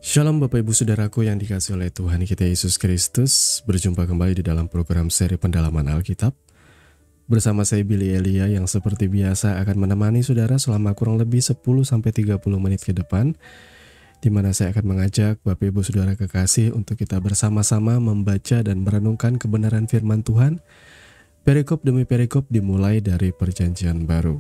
Shalom Bapak Ibu Saudaraku yang dikasihi oleh Tuhan kita Yesus Kristus. Berjumpa kembali di dalam program seri pendalaman Alkitab. Bersama saya Billy Elia yang seperti biasa akan menemani saudara selama kurang lebih 10-30 menit ke depan, di mana saya akan mengajak Bapak Ibu Saudara kekasih untuk kita bersama-sama membaca dan merenungkan kebenaran firman Tuhan, perikop demi perikop dimulai dari Perjanjian Baru.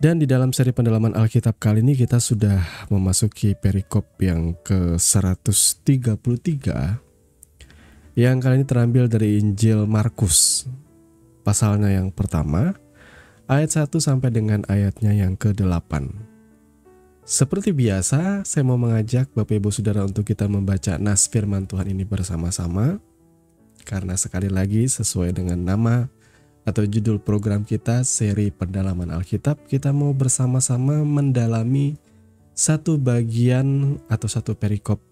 Dan di dalam seri pendalaman Alkitab kali ini kita sudah memasuki perikop yang ke-133 yang kali ini terambil dari Injil Markus, pasalnya yang pertama, ayat 1 sampai dengan ayatnya yang ke-8. Seperti biasa, saya mau mengajak Bapak Ibu Saudara untuk kita membaca nas firman Tuhan ini bersama-sama, karena sekali lagi sesuai dengan nama atau judul program kita, seri pendalaman Alkitab, kita mau bersama-sama mendalami satu bagian atau satu perikop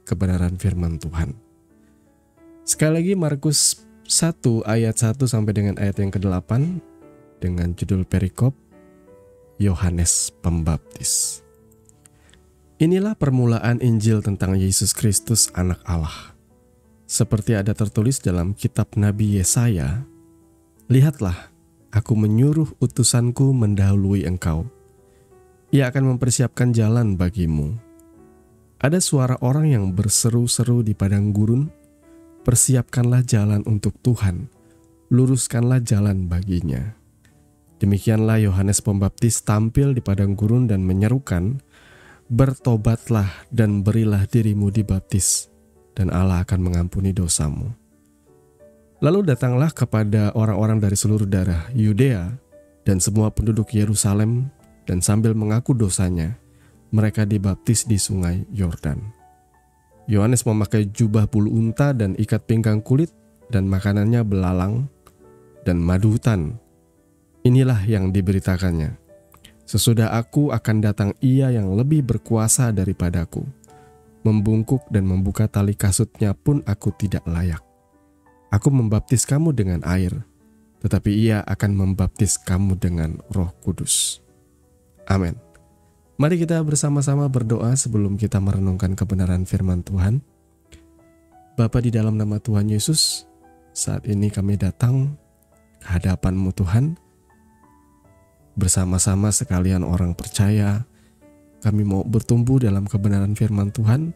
kebenaran firman Tuhan. Sekali lagi Markus 1 ayat 1 sampai dengan ayat yang ke-8 dengan judul perikop Yohanes Pembaptis. Inilah permulaan Injil tentang Yesus Kristus anak Allah. Seperti ada tertulis dalam kitab Nabi Yesaya, "Lihatlah, aku menyuruh utusanku mendahului engkau. Ia akan mempersiapkan jalan bagimu." Ada suara orang yang berseru-seru di padang gurun, "Persiapkanlah jalan untuk Tuhan, luruskanlah jalan baginya." Demikianlah Yohanes Pembaptis tampil di padang gurun dan menyerukan, "Bertobatlah dan berilah dirimu dibaptis, dan Allah akan mengampuni dosamu." Lalu datanglah kepada orang-orang dari seluruh daerah Yudea dan semua penduduk Yerusalem, dan sambil mengaku dosanya, mereka dibaptis di sungai Yordan. Yohanes memakai jubah bulu unta dan ikat pinggang kulit, dan makanannya belalang dan madu hutan. Inilah yang diberitakannya, "Sesudah aku akan datang Ia yang lebih berkuasa daripadaku. Membungkuk dan membuka tali kasutnya pun aku tidak layak. Aku membaptis kamu dengan air, tetapi Ia akan membaptis kamu dengan Roh Kudus." Amin. Mari kita bersama-sama berdoa sebelum kita merenungkan kebenaran firman Tuhan. Bapa, di dalam nama Tuhan Yesus, saat ini kami datang ke hadapan-Mu Tuhan. Bersama-sama sekalian orang percaya, kami mau bertumbuh dalam kebenaran firman Tuhan.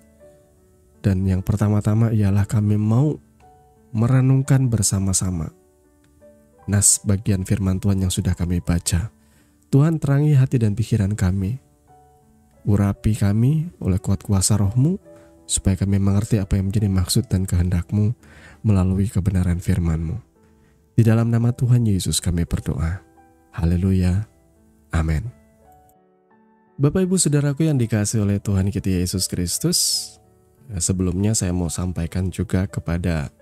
Dan yang pertama-tama ialah kami mau merenungkan bersama-sama nas bagian firman Tuhan yang sudah kami baca. Tuhan, terangi hati dan pikiran kami, urapi kami oleh kuat kuasa Roh-Mu, supaya kami mengerti apa yang menjadi maksud dan kehendak-Mu melalui kebenaran firman-Mu. Di dalam nama Tuhan Yesus kami berdoa. Haleluya. Amin. Bapak Ibu Saudaraku yang dikasihi oleh Tuhan kita Yesus Kristus, sebelumnya saya mau sampaikan juga kepada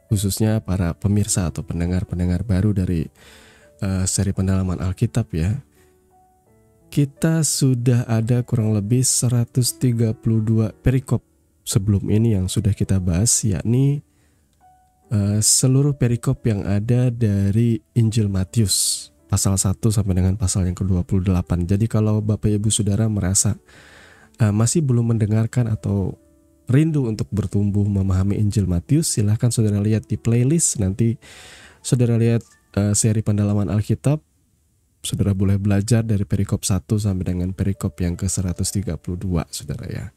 khususnya para pemirsa atau pendengar-pendengar baru dari seri pendalaman Alkitab ya. Kita sudah ada kurang lebih 132 perikop sebelum ini yang sudah kita bahas, yakni seluruh perikop yang ada dari Injil Matius pasal 1 sampai dengan pasal yang ke-28. Jadi kalau Bapak Ibu Saudara merasa masih belum mendengarkan atau rindu untuk bertumbuh memahami Injil Matius, silahkan saudara lihat di playlist. Nanti saudara lihat seri pendalaman Alkitab, saudara boleh belajar dari perikop 1 sampai dengan perikop yang ke-132 saudara ya.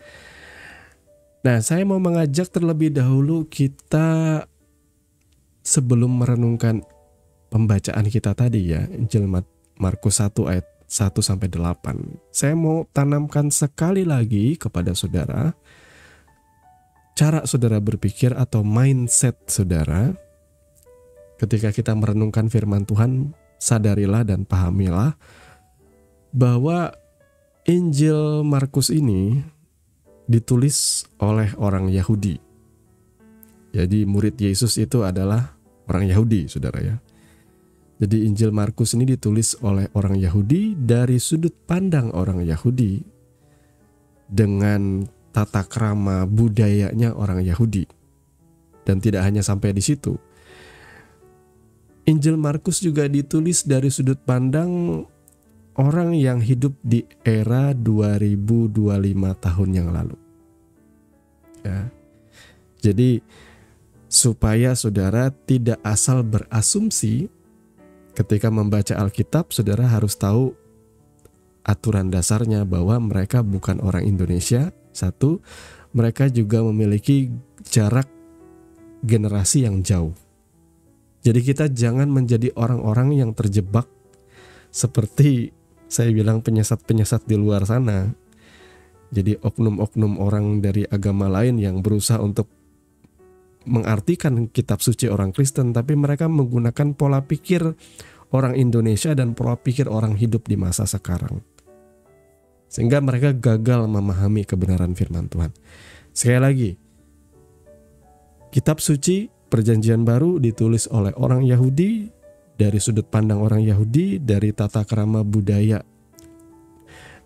Nah, saya mau mengajak terlebih dahulu kita sebelum merenungkan pembacaan kita tadi ya, Injil Markus 1 ayat 1 sampai 8. Saya mau tanamkan sekali lagi kepada saudara cara saudara berpikir atau mindset saudara ketika kita merenungkan firman Tuhan. Sadarilah dan pahamilah bahwa Injil Markus ini ditulis oleh orang Yahudi. Jadi murid Yesus itu adalah orang Yahudi, saudara ya. Jadi Injil Markus ini ditulis oleh orang Yahudi dari sudut pandang orang Yahudi dengan tata krama budayanya orang Yahudi. Dan tidak hanya sampai di situ. Injil Markus juga ditulis dari sudut pandang orang yang hidup di era 2025 tahun yang lalu. Ya. Jadi supaya saudara tidak asal berasumsi ketika membaca Alkitab, saudara harus tahu aturan dasarnya bahwa mereka bukan orang Indonesia. Satu, mereka juga memiliki jarak generasi yang jauh. Jadi kita jangan menjadi orang-orang yang terjebak seperti saya bilang penyesat-penyesat di luar sana. Jadi oknum-oknum orang dari agama lain yang berusaha untuk mengartikan kitab suci orang Kristen, tapi mereka menggunakan pola pikir orang Indonesia dan pola pikir orang hidup di masa sekarang. Sehingga mereka gagal memahami kebenaran firman Tuhan. Sekali lagi, kitab suci Perjanjian Baru ditulis oleh orang Yahudi, dari sudut pandang orang Yahudi, dari tata krama budaya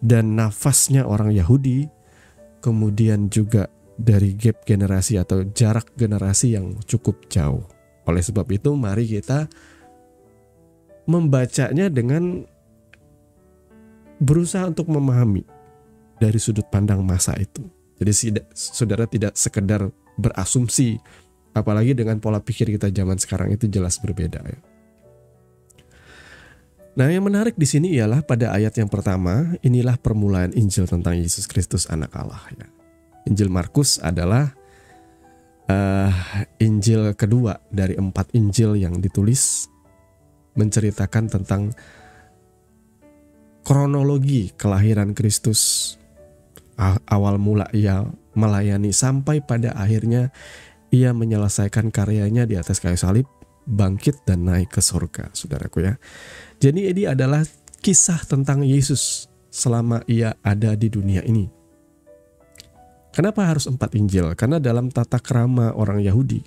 dan nafasnya orang Yahudi, kemudian juga dari gap generasi atau jarak generasi yang cukup jauh. Oleh sebab itu, mari kita membacanya dengan berusaha untuk memahami dari sudut pandang masa itu. Jadi saudara tidak sekedar berasumsi, apalagi dengan pola pikir kita zaman sekarang itu jelas berbeda ya. Nah, yang menarik di sini ialah pada ayat yang pertama, inilah permulaan Injil tentang Yesus Kristus Anak Allah ya. Injil Markus adalah Injil kedua dari 4 Injil yang ditulis, menceritakan tentang kronologi kelahiran Kristus, awal mula ia melayani sampai pada akhirnya ia menyelesaikan karyanya di atas kayu salib, bangkit dan naik ke surga, saudaraku ya. Jadi ini adalah kisah tentang Yesus selama ia ada di dunia ini. Kenapa harus 4 Injil? Karena dalam tata krama orang Yahudi,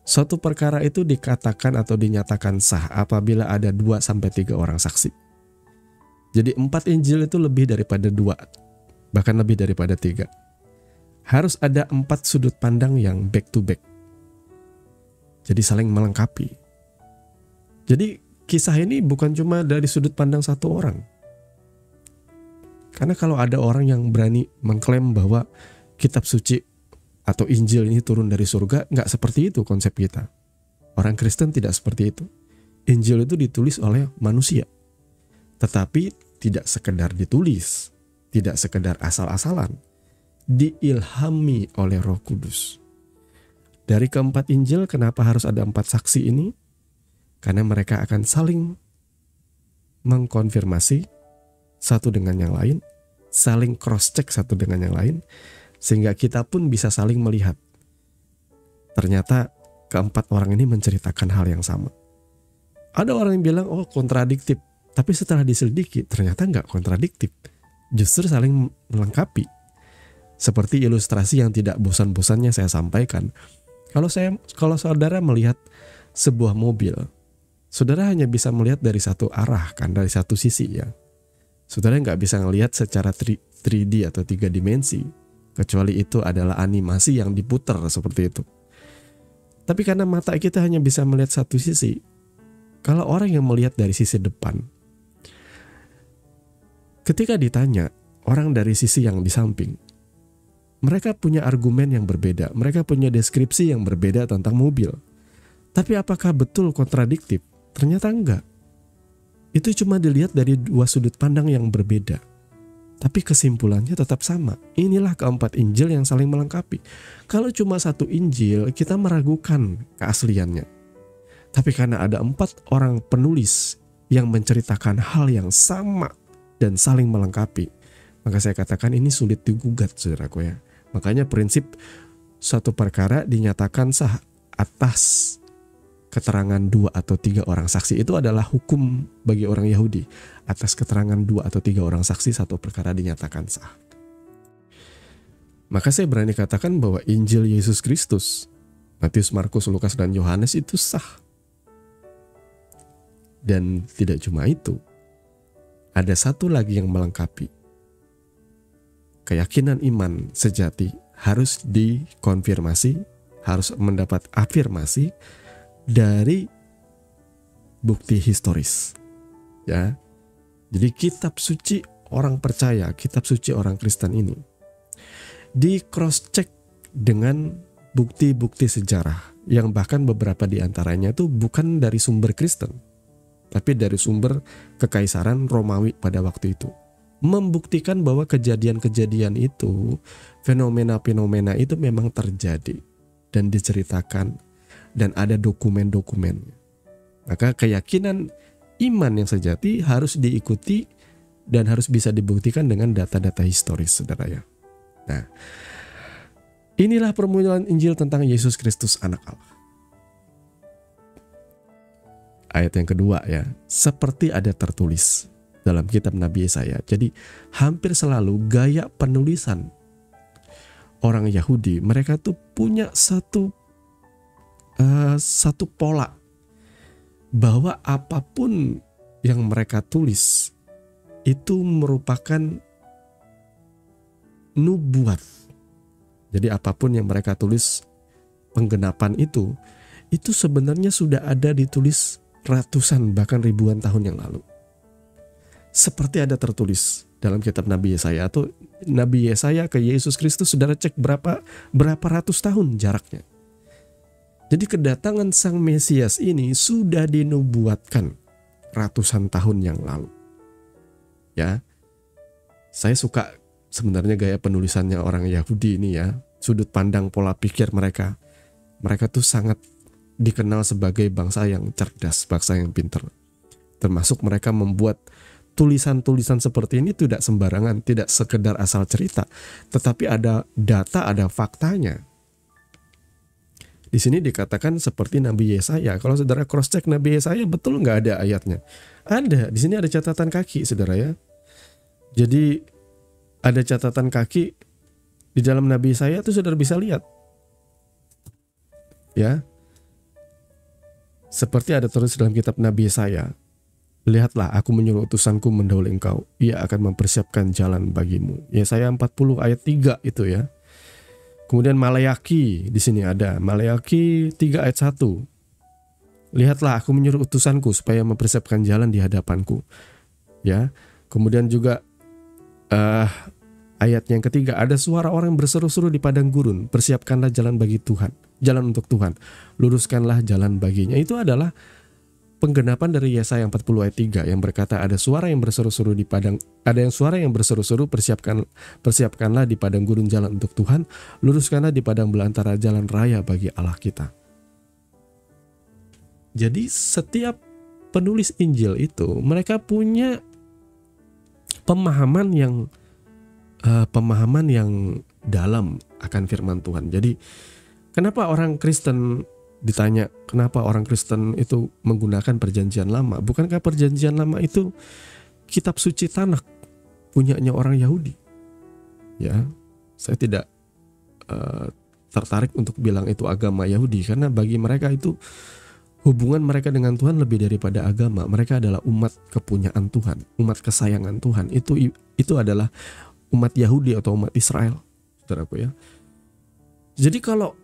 suatu perkara itu dikatakan atau dinyatakan sah apabila ada 2-3 orang saksi. Jadi 4 Injil itu lebih daripada 2, bahkan lebih daripada 3. Harus ada 4 sudut pandang yang back to back. Jadi saling melengkapi. Jadi kisah ini bukan cuma dari sudut pandang satu orang. Karena kalau ada orang yang berani mengklaim bahwa kitab suci atau Injil ini turun dari surga, nggak seperti itu konsep kita. Orang Kristen tidak seperti itu. Injil itu ditulis oleh manusia. Tetapi tidak sekedar ditulis, tidak sekedar asal-asalan. Diilhami oleh Roh Kudus. Dari keempat Injil, kenapa harus ada 4 saksi ini? Karena mereka akan saling mengkonfirmasi satu dengan yang lain, saling cross-check satu dengan yang lain, sehingga kita pun bisa saling melihat. Ternyata keempat orang ini menceritakan hal yang sama. Ada orang yang bilang, oh kontradiktif. Tapi setelah diselidiki, ternyata nggak kontradiktif. Justru saling melengkapi. Seperti ilustrasi yang tidak bosan-bosannya saya sampaikan. Kalau saudara melihat sebuah mobil, saudara hanya bisa melihat dari satu arah kan, dari satu sisi ya. Saudara nggak bisa melihat secara 3D atau 3 dimensi, kecuali itu adalah animasi yang diputar seperti itu. Tapi karena mata kita hanya bisa melihat satu sisi, kalau orang yang melihat dari sisi depan, ketika ditanya orang dari sisi yang di samping, mereka punya argumen yang berbeda, mereka punya deskripsi yang berbeda tentang mobil. Tapi apakah betul kontradiktif? Ternyata enggak. Itu cuma dilihat dari 2 sudut pandang yang berbeda. Tapi kesimpulannya tetap sama. Inilah keempat Injil yang saling melengkapi. Kalau cuma 1 Injil, kita meragukan keasliannya. Tapi karena ada 4 orang penulis yang menceritakan hal yang sama dan saling melengkapi, maka saya katakan ini sulit digugat, saudaraku ya. Makanya prinsip suatu perkara dinyatakan sah atas keterangan 2 atau 3 orang saksi. Itu adalah hukum bagi orang Yahudi. Atas keterangan 2 atau 3 orang saksi, satu perkara dinyatakan sah. Maka saya berani katakan bahwa Injil Yesus Kristus, Matius, Markus, Lukas, dan Yohanes itu sah. Dan tidak cuma itu, ada satu lagi yang melengkapi. Keyakinan iman sejati harus dikonfirmasi, harus mendapat afirmasi dari bukti historis. Ya. Jadi kitab suci orang percaya, kitab suci orang Kristen ini di cross check dengan bukti-bukti sejarah yang bahkan beberapa di antaranya itu bukan dari sumber Kristen, tapi dari sumber kekaisaran Romawi pada waktu itu. Membuktikan bahwa kejadian-kejadian itu, fenomena-fenomena itu memang terjadi dan diceritakan dan ada dokumen-dokumennya. Maka keyakinan iman yang sejati harus diikuti dan harus bisa dibuktikan dengan data-data historis, saudara ya. Nah, inilah permulaan Injil tentang Yesus Kristus anak Allah. Ayat yang kedua ya, seperti ada tertulis dalam kitab Nabi Yesaya. Jadi hampir selalu gaya penulisan orang Yahudi, mereka tuh punya satu pola bahwa apapun yang mereka tulis itu merupakan nubuat. Jadi apapun yang mereka tulis penggenapan itu sebenarnya sudah ada ditulis ratusan bahkan ribuan tahun yang lalu. Seperti ada tertulis dalam kitab Nabi Yesaya, atau Nabi Yesaya ke Yesus Kristus, saudara cek berapa ratus tahun jaraknya. Jadi kedatangan Sang Mesias ini sudah dinubuatkan ratusan tahun yang lalu. Ya, saya suka sebenarnya gaya penulisannya orang Yahudi ini ya, sudut pandang pola pikir mereka. Mereka tuh sangat dikenal sebagai bangsa yang cerdas, bangsa yang pintar. Termasuk mereka membuat tulisan-tulisan seperti ini tidak sembarangan, tidak sekedar asal cerita, tetapi ada data, ada faktanya. Di sini dikatakan seperti Nabi Yesaya. Kalau saudara cross check Nabi Yesaya, betul nggak ada ayatnya? Ada, di sini ada catatan kaki, saudara ya. Jadi ada catatan kaki di dalam Nabi Yesaya itu saudara bisa lihat. Ya. Seperti ada terus dalam kitab Nabi Yesaya. Lihatlah, aku menyuruh utusanku mendahului engkau. Ia akan mempersiapkan jalan bagimu. Yesaya 40 ayat 3 itu ya. Kemudian Maleaki di sini ada. Maleaki 3 ayat 1. Lihatlah, aku menyuruh utusanku supaya mempersiapkan jalan di hadapanku. Ya. Kemudian juga ayat yang ketiga, ada suara orang berseru-seru di padang gurun, persiapkanlah jalan bagi Tuhan, jalan untuk Tuhan, luruskanlah jalan baginya. Itu adalah penggenapan dari Yesaya 40 ayat 3 yang berkata ada suara yang berseru-seru di padang, ada yang suara yang berseru-seru, persiapkanlah di padang gurun jalan untuk Tuhan, luruskanlah di padang belantara jalan raya bagi Allah kita. Jadi setiap penulis Injil itu mereka punya pemahaman yang dalam akan firman Tuhan. Jadi kenapa orang Kristen ditanya, kenapa orang Kristen itu menggunakan perjanjian lama? Bukankah perjanjian lama itu kitab suci Tanakh punyanya orang Yahudi? Ya, saya tidak tertarik untuk bilang itu agama Yahudi, karena bagi mereka itu hubungan mereka dengan Tuhan lebih daripada agama. Mereka adalah umat kepunyaan Tuhan, umat kesayangan Tuhan. Itu adalah umat Yahudi atau umat Israel, saudaraku ya. Jadi kalau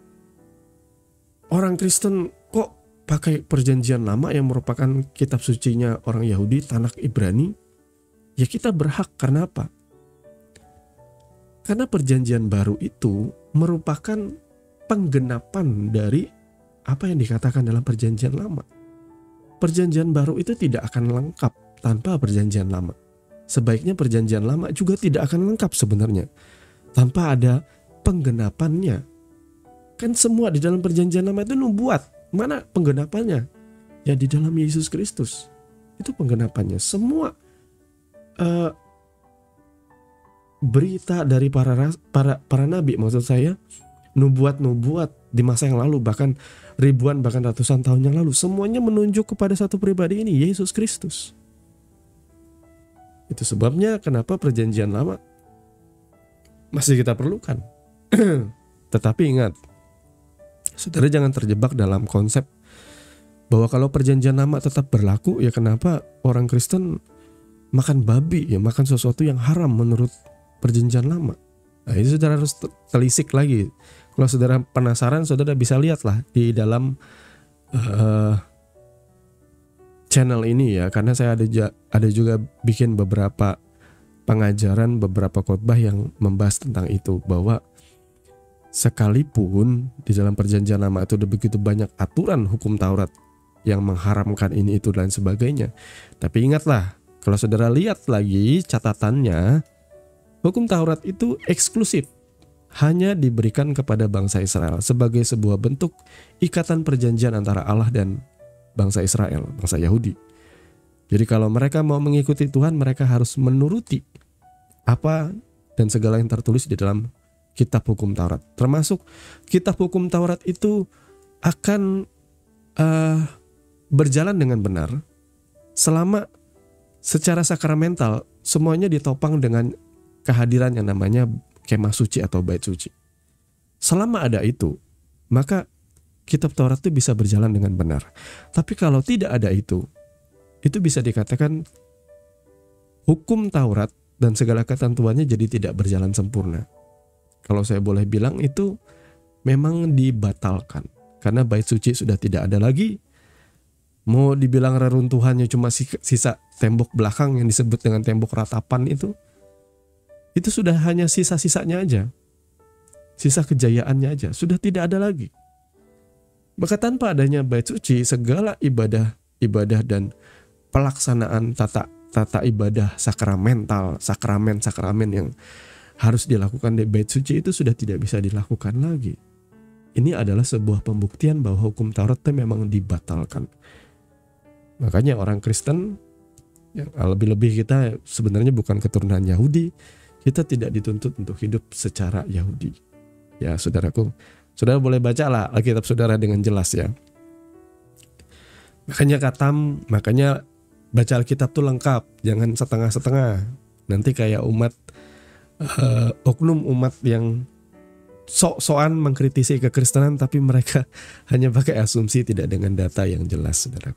orang Kristen kok pakai perjanjian lama yang merupakan kitab sucinya orang Yahudi, Tanakh Ibrani, ya kita berhak. Karena apa? Karena perjanjian baru itu merupakan penggenapan dari apa yang dikatakan dalam perjanjian lama. Perjanjian baru itu tidak akan lengkap tanpa perjanjian lama. Sebaiknya perjanjian lama juga tidak akan lengkap sebenarnya tanpa ada penggenapannya. Kan semua di dalam perjanjian lama itu nubuat. Mana penggenapannya? Ya di dalam Yesus Kristus. Itu penggenapannya. Semua berita dari para nabi, maksud saya, nubuat-nubuat di masa yang lalu, bahkan ribuan bahkan ratusan tahun yang lalu, semuanya menunjuk kepada satu pribadi ini, Yesus Kristus. Itu sebabnya kenapa perjanjian lama masih kita perlukan. Tetapi ingat, saudara jangan terjebak dalam konsep bahwa kalau perjanjian lama tetap berlaku, ya kenapa orang Kristen makan babi, ya makan sesuatu yang haram menurut perjanjian lama. Nah, itu saudara harus telisik lagi. Kalau saudara penasaran, saudara bisa lihatlah di dalam channel ini ya, karena saya ada juga bikin beberapa pengajaran, beberapa khotbah yang membahas tentang itu, bahwa sekalipun di dalam perjanjian lama itu ada begitu banyak aturan hukum Taurat yang mengharamkan ini itu dan sebagainya, tapi ingatlah, kalau saudara lihat lagi catatannya, hukum Taurat itu eksklusif, hanya diberikan kepada bangsa Israel sebagai sebuah bentuk ikatan perjanjian antara Allah dan bangsa Israel, bangsa Yahudi. Jadi kalau mereka mau mengikuti Tuhan, mereka harus menuruti apa dan segala yang tertulis di dalam kitab hukum Taurat. Termasuk kitab hukum Taurat itu akan berjalan dengan benar selama secara sakramental semuanya ditopang dengan kehadiran yang namanya kemah suci atau bait suci. Selama ada itu, maka kitab Taurat itu bisa berjalan dengan benar. Tapi kalau tidak ada itu bisa dikatakan hukum Taurat dan segala ketentuannya jadi tidak berjalan sempurna. Kalau saya boleh bilang itu memang dibatalkan. Karena bait suci sudah tidak ada lagi. Mau dibilang reruntuhannya cuma sisa tembok belakang yang disebut dengan tembok ratapan itu sudah hanya sisa-sisanya aja. Sisa kejayaannya aja. Sudah tidak ada lagi. Maka tanpa adanya bait suci, segala ibadah dan pelaksanaan tata ibadah sakramental, sakramen yang harus dilakukan di bait suci itu sudah tidak bisa dilakukan lagi. Ini adalah sebuah pembuktian bahwa hukum Taurat itu memang dibatalkan. Makanya orang Kristen, yang lebih-lebih kita sebenarnya bukan keturunan Yahudi, kita tidak dituntut untuk hidup secara Yahudi. Ya saudaraku, saudara boleh baca lah Alkitab saudara dengan jelas ya. Makanya baca Alkitab tuh lengkap, jangan setengah-setengah. Nanti kayak oknum umat yang sok-sokan mengkritisi kekristenan, tapi mereka hanya pakai asumsi tidak dengan data yang jelas, saudara.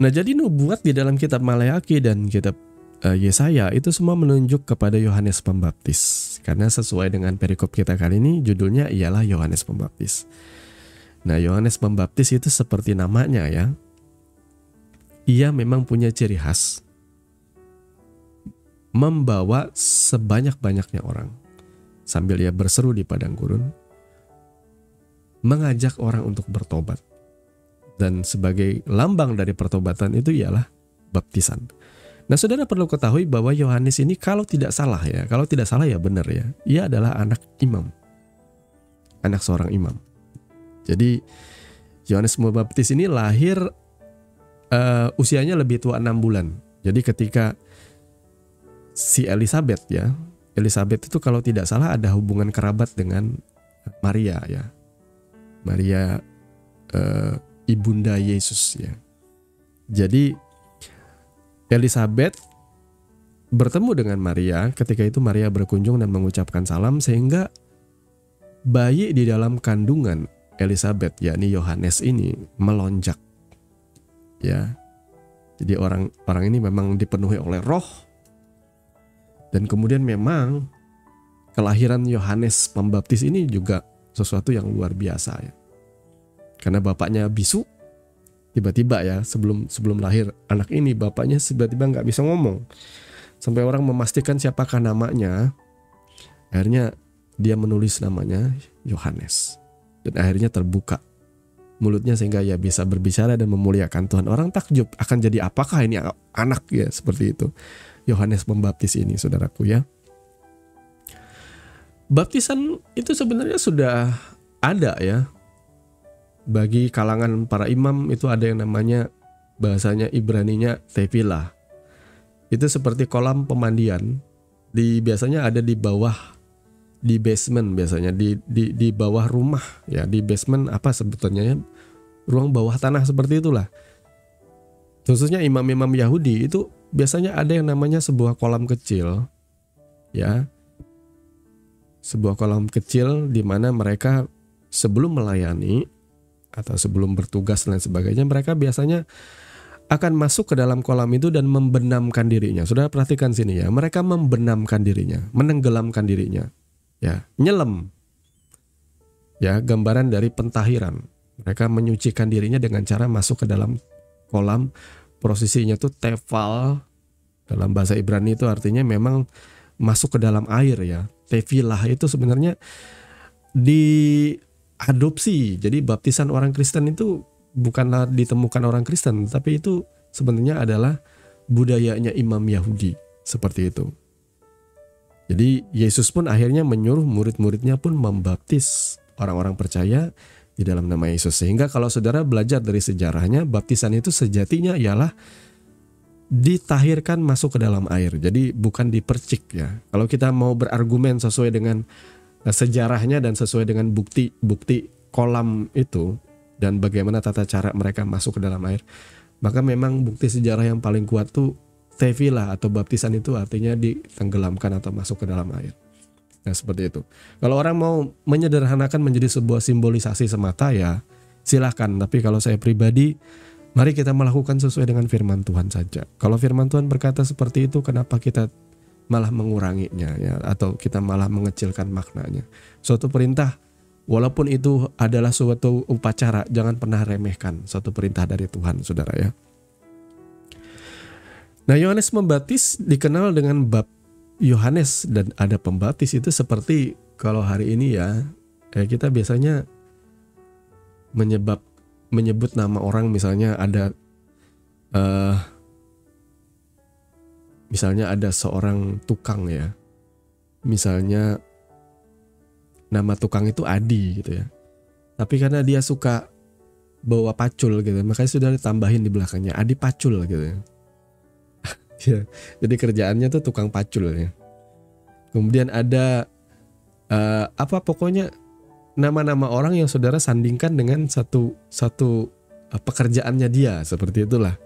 Nah, jadi nubuat di dalam kitab Maleakhi dan kitab Yesaya itu semua menunjuk kepada Yohanes Pembaptis. Karena sesuai dengan perikop kita kali ini, judulnya ialah Yohanes Pembaptis. Nah, Yohanes Pembaptis itu seperti namanya ya. Ia memang punya ciri khas membawa sebanyak-banyaknya orang sambil ia berseru di padang gurun, mengajak orang untuk bertobat. Dan sebagai lambang dari pertobatan itu ialah baptisan. Nah, saudara perlu ketahui bahwa Yohanes ini kalau tidak salah ya benar ya, ia adalah anak seorang imam. Jadi Yohanes Pembaptis ini lahir usianya lebih tua 6 bulan. Jadi ketika si Elizabeth itu kalau tidak salah ada hubungan kerabat dengan Maria ya. Maria ibunda Yesus ya. Jadi Elizabeth bertemu dengan Maria, ketika itu Maria berkunjung dan mengucapkan salam sehingga bayi di dalam kandungan Elizabeth yakni Yohanes ini melonjak. Ya. Jadi orang ini memang dipenuhi oleh Roh. Dan kemudian memang kelahiran Yohanes Pembaptis ini juga sesuatu yang luar biasa ya. Karena bapaknya bisu, tiba-tiba ya sebelum lahir anak ini bapaknya tiba-tiba nggak bisa ngomong. Sampai orang memastikan siapakah namanya. Akhirnya dia menulis namanya Yohanes. Dan akhirnya terbuka mulutnya sehingga ia bisa berbicara dan memuliakan Tuhan. Orang takjub akan jadi apakah ini anak ya, seperti itu. Yohanes Pembaptis ini saudaraku ya. Baptisan itu sebenarnya sudah ada ya. Bagi kalangan para imam itu ada yang namanya bahasanya Ibraninya tevilah. Itu seperti kolam pemandian. Biasanya ada di bawah, di basement biasanya di bawah rumah ya, di basement apa sebetulnya ya, ruang bawah tanah seperti itulah. Khususnya imam-imam Yahudi itu biasanya ada yang namanya sebuah kolam kecil ya. Sebuah kolam kecil di mana mereka sebelum melayani atau sebelum bertugas dan sebagainya, mereka biasanya akan masuk ke dalam kolam itu dan membenamkan dirinya. Saudara perhatikan sini ya, mereka membenamkan dirinya, menenggelamkan dirinya. Ya, nyelam. Ya, gambaran dari pentahiran. Mereka menyucikan dirinya dengan cara masuk ke dalam kolam, posisinya tuh tefal, dalam bahasa Ibrani itu artinya memang masuk ke dalam air ya. Tevilah itu sebenarnya diadopsi. Jadi baptisan orang Kristen itu bukanlah ditemukan orang Kristen, tapi itu sebenarnya adalah budayanya imam Yahudi, seperti itu. Jadi Yesus pun akhirnya menyuruh murid-muridnya pun membaptis orang-orang percaya di dalam nama Yesus. Sehingga kalau saudara belajar dari sejarahnya, baptisan itu sejatinya ialah ditahirkan masuk ke dalam air. Jadi bukan dipercik ya. Kalau kita mau berargumen sesuai dengan sejarahnya dan sesuai dengan bukti kolam itu dan bagaimana tata cara mereka masuk ke dalam air, maka memang bukti sejarah yang paling kuat tuh tevilah atau baptisan itu artinya ditenggelamkan atau masuk ke dalam air. Nah seperti itu. Kalau orang mau menyederhanakan menjadi sebuah simbolisasi semata ya silahkan. Tapi kalau saya pribadi, mari kita melakukan sesuai dengan firman Tuhan saja. Kalau firman Tuhan berkata seperti itu, kenapa kita malah menguranginya ya, atau kita malah mengecilkan maknanya? Suatu perintah, walaupun itu adalah suatu upacara, jangan pernah remehkan suatu perintah dari Tuhan, saudara ya. Nah, Yohanes Pembaptis dikenal dengan bab Yohanes dan ada pembaptis itu seperti kalau hari ini ya, kita biasanya menyebut nama orang, misalnya ada seorang tukang ya, misalnya nama tukang itu Adi gitu ya, tapi karena dia suka bawa pacul gitu, makanya sudah ditambahin di belakangnya Adi Pacul gitu ya. Ya, jadi kerjaannya tuh tukang pacul ya. Kemudian ada pokoknya nama-nama orang yang saudara sandingkan dengan satu pekerjaannya dia, seperti itulah.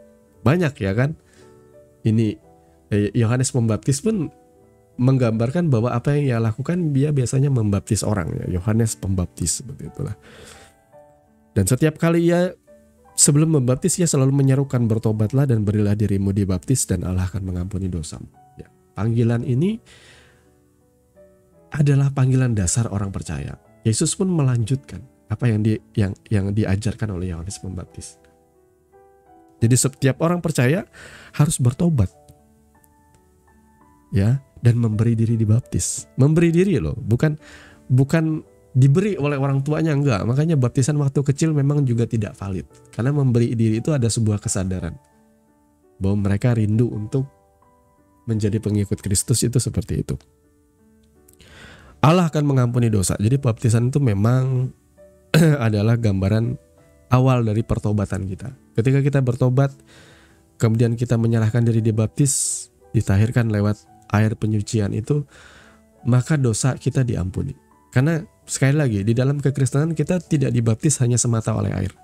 Banyak ya kan. Ini Yohanes Pembaptis pun menggambarkan bahwa apa yang ia lakukan, dia biasanya membaptis orang ya. Yohanes Pembaptis, seperti itulah. Dan setiap kali ia sebelum membaptis, ia selalu menyerukan, bertobatlah dan berilah dirimu dibaptis dan Allah akan mengampuni dosamu. Ya, panggilan ini adalah panggilan dasar orang percaya. Yesus pun melanjutkan apa yang diajarkan oleh Yohanes Pembaptis. Jadi setiap orang percaya harus bertobat, ya, dan memberi diri dibaptis. Memberi diri loh, bukan diberi oleh orang tuanya, enggak. Makanya baptisan waktu kecil memang juga tidak valid. Karena memberi diri itu ada sebuah kesadaran bahwa mereka rindu untuk menjadi pengikut Kristus, itu seperti itu. Allah akan mengampuni dosa. Jadi baptisan itu memang adalah gambaran awal dari pertobatan kita. Ketika kita bertobat, kemudian kita menyerahkan diri dibaptis, ditahirkan lewat air penyucian itu, maka dosa kita diampuni. Karena sekali lagi, di dalam kekristenan kita tidak dibaptis hanya semata oleh air.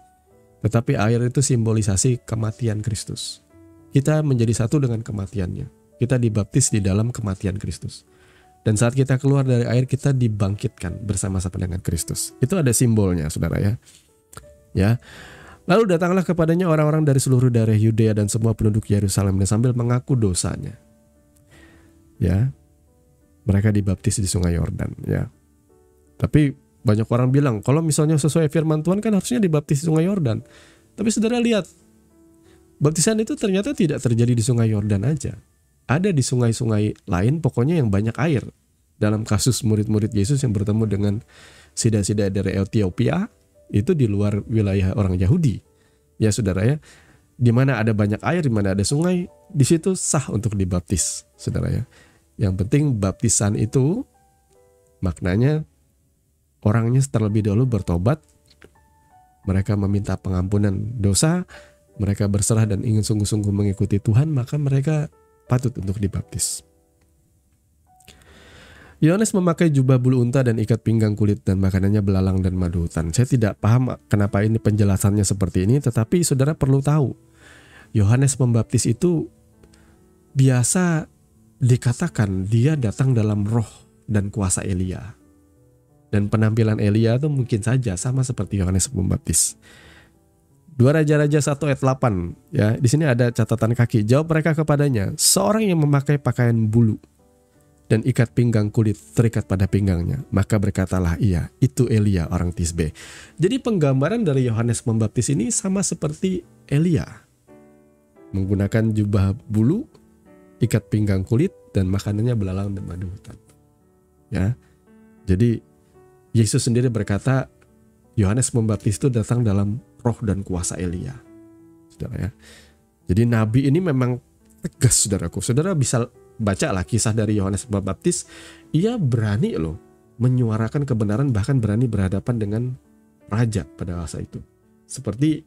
Tetapi air itu simbolisasi kematian Kristus. Kita menjadi satu dengan kematiannya. Kita dibaptis di dalam kematian Kristus. Dan saat kita keluar dari air, kita dibangkitkan bersama-sama dengan Kristus. Itu ada simbolnya, saudara ya. Ya. Lalu datanglah kepadanya orang-orang dari seluruh daerah Yudea dan semua penduduk Yerusalem, dan sambil mengaku dosanya, ya, mereka dibaptis di Sungai Yordan, ya. Tapi banyak orang bilang, kalau misalnya sesuai firman Tuhan kan harusnya dibaptis di Sungai Yordan. Tapi saudara lihat, baptisan itu ternyata tidak terjadi di Sungai Yordan aja. Ada di sungai-sungai lain, pokoknya yang banyak air. Dalam kasus murid-murid Yesus yang bertemu dengan sida-sida dari Ethiopia, itu di luar wilayah orang Yahudi. Ya saudara ya, di mana ada banyak air, di mana ada sungai, di situ sah untuk dibaptis, saudara ya. Yang penting baptisan itu maknanya orangnya terlebih dahulu bertobat, mereka meminta pengampunan dosa, mereka berserah dan ingin sungguh-sungguh mengikuti Tuhan, maka mereka patut untuk dibaptis. Yohanes memakai jubah bulu unta dan ikat pinggang kulit, dan makanannya belalang dan madu hutan. Saya tidak paham kenapa ini penjelasannya seperti ini, tetapi saudara perlu tahu, Yohanes Pembaptis itu biasa dikatakan dia datang dalam roh dan kuasa Elia. Dan penampilan Elia itu mungkin saja sama seperti Yohanes Pembaptis. 2 Raja-Raja 1 ayat 8, ya, di sini ada catatan kaki. Jawab mereka kepadanya, seorang yang memakai pakaian bulu dan ikat pinggang kulit terikat pada pinggangnya. Maka berkatalah ia, itu Elia orang Tisbe. Jadi penggambaran dari Yohanes Pembaptis ini sama seperti Elia. menggunakan jubah bulu, ikat pinggang kulit, dan makanannya belalang dan madu hutan. Ya, jadi Yesus sendiri berkata, Yohanes Pembaptis itu datang dalam roh dan kuasa Elia. Saudara ya. Jadi nabi ini memang tegas, saudaraku. Saudara bisa bacalah kisah dari Yohanes Pembaptis. Ia berani loh menyuarakan kebenaran, bahkan berani berhadapan dengan raja pada masa itu. Seperti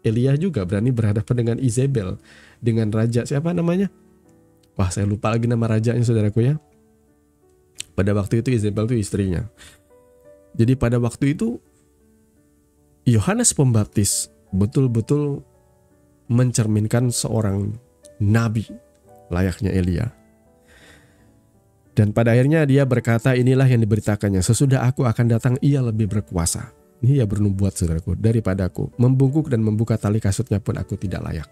Elia juga berani berhadapan dengan Izebel, dengan raja siapa namanya? Wah, saya lupa lagi nama rajanya, saudaraku ya. Pada waktu itu Izebel itu istrinya. Jadi pada waktu itu Yohanes Pembaptis betul-betul mencerminkan seorang nabi layaknya Elia. Dan pada akhirnya dia berkata, inilah yang diberitakannya, sesudah aku akan datang ia lebih berkuasa. Ini ia bernubuat, saudaraku, daripadaku. Membungkuk dan membuka tali kasutnya pun aku tidak layak.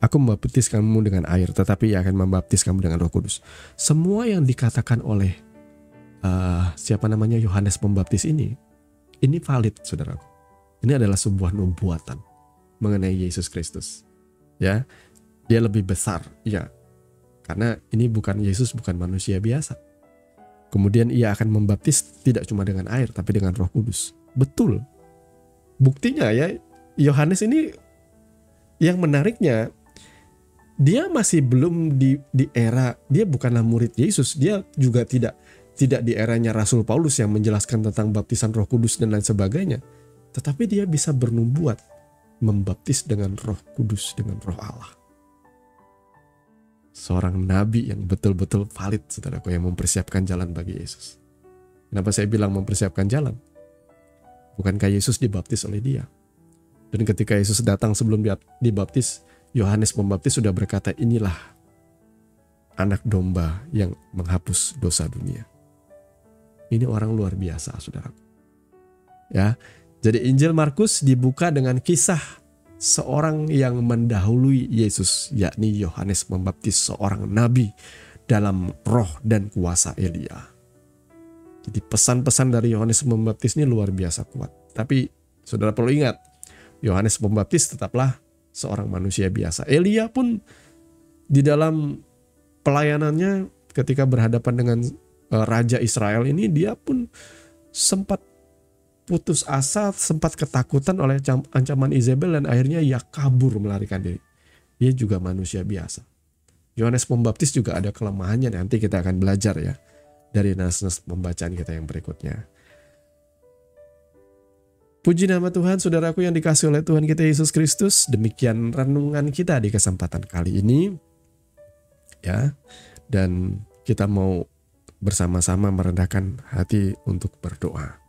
Aku membaptis kamu dengan air, tetapi ia akan membaptis kamu dengan Roh Kudus. Semua yang dikatakan oleh Yohanes Pembaptis ini valid, saudaraku. Ini adalah sebuah nubuatan mengenai Yesus Kristus. Ya, dia lebih besar, ya. Karena ini Yesus bukan manusia biasa. Kemudian ia akan membaptis tidak cuma dengan air, tapi dengan Roh Kudus. Betul. Buktinya ya, Yohanes ini yang menariknya, dia masih belum di era, dia bukanlah murid Yesus. Dia juga tidak di eranya Rasul Paulus yang menjelaskan tentang baptisan Roh Kudus dan lain sebagainya. Tetapi dia bisa bernubuat, membaptis dengan Roh Kudus, dengan Roh Allah. Seorang nabi yang betul-betul valid, saudaraku, yang mempersiapkan jalan bagi Yesus. Kenapa saya bilang mempersiapkan jalan? Bukankah Yesus dibaptis oleh dia? Dan ketika Yesus datang sebelum dibaptis, Yohanes Pembaptis sudah berkata, inilah anak domba yang menghapus dosa dunia. Ini orang luar biasa, saudaraku. Ya, jadi Injil Markus dibuka dengan kisah seorang yang mendahului Yesus, yakni Yohanes Pembaptis, seorang nabi dalam roh dan kuasa Elia. Jadi pesan-pesan dari Yohanes Pembaptis ini luar biasa kuat. Tapi saudara perlu ingat, Yohanes Pembaptis tetaplah seorang manusia biasa. Elia pun di dalam pelayanannya ketika berhadapan dengan Raja Israel ini, dia pun sempat putus asa, sempat ketakutan oleh ancaman Izebel, dan akhirnya ia kabur melarikan diri. Dia juga manusia biasa. Yohanes Pembaptis juga ada kelemahannya, nanti kita akan belajar ya dari nas-nas pembacaan kita yang berikutnya. Puji nama Tuhan, saudaraku yang dikasihi oleh Tuhan kita Yesus Kristus. Demikian renungan kita di kesempatan kali ini. Ya, dan kita mau bersama-sama merendahkan hati untuk berdoa.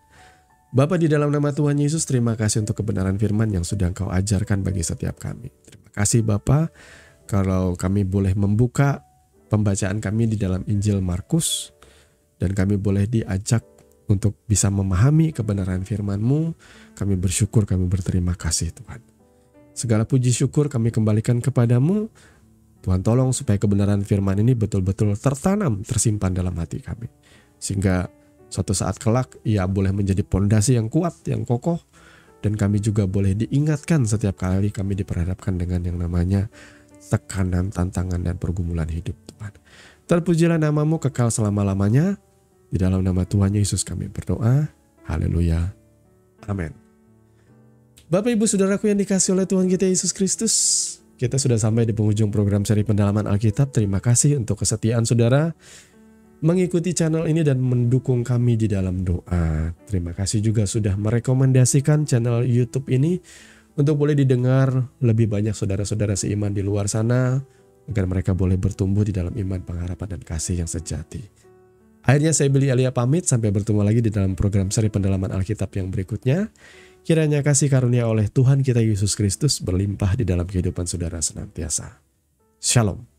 Bapa, di dalam nama Tuhan Yesus, terima kasih untuk kebenaran firman yang sudah Engkau ajarkan bagi setiap kami. Terima kasih Bapa, kalau kami boleh membuka pembacaan kami di dalam Injil Markus, dan kami boleh diajak untuk bisa memahami kebenaran firman-Mu. Kami bersyukur, kami berterima kasih Tuhan. Segala puji syukur kami kembalikan kepadamu. Tuhan, tolong supaya kebenaran firman ini betul-betul tertanam, tersimpan dalam hati kami. Sehingga suatu saat kelak ia boleh menjadi pondasi yang kuat, yang kokoh, dan kami juga boleh diingatkan setiap kali kami diperhadapkan dengan yang namanya tekanan, tantangan, dan pergumulan hidup Tuhan. Terpujilah namamu kekal selama-lamanya. Di dalam nama Tuhan Yesus kami berdoa. Haleluya. Amin. Bapak Ibu Saudaraku yang dikasihi oleh Tuhan kita Yesus Kristus, kita sudah sampai di penghujung program seri pendalaman Alkitab. Terima kasih untuk kesetiaan saudara mengikuti channel ini dan mendukung kami di dalam doa. Terima kasih juga sudah merekomendasikan channel YouTube ini untuk boleh didengar lebih banyak saudara-saudara seiman di luar sana, agar mereka boleh bertumbuh di dalam iman, pengharapan, dan kasih yang sejati. Akhirnya saya Billy Elia pamit, sampai bertemu lagi di dalam program seri pendalaman Alkitab yang berikutnya. Kiranya kasih karunia oleh Tuhan kita Yesus Kristus berlimpah di dalam kehidupan saudara senantiasa. Shalom.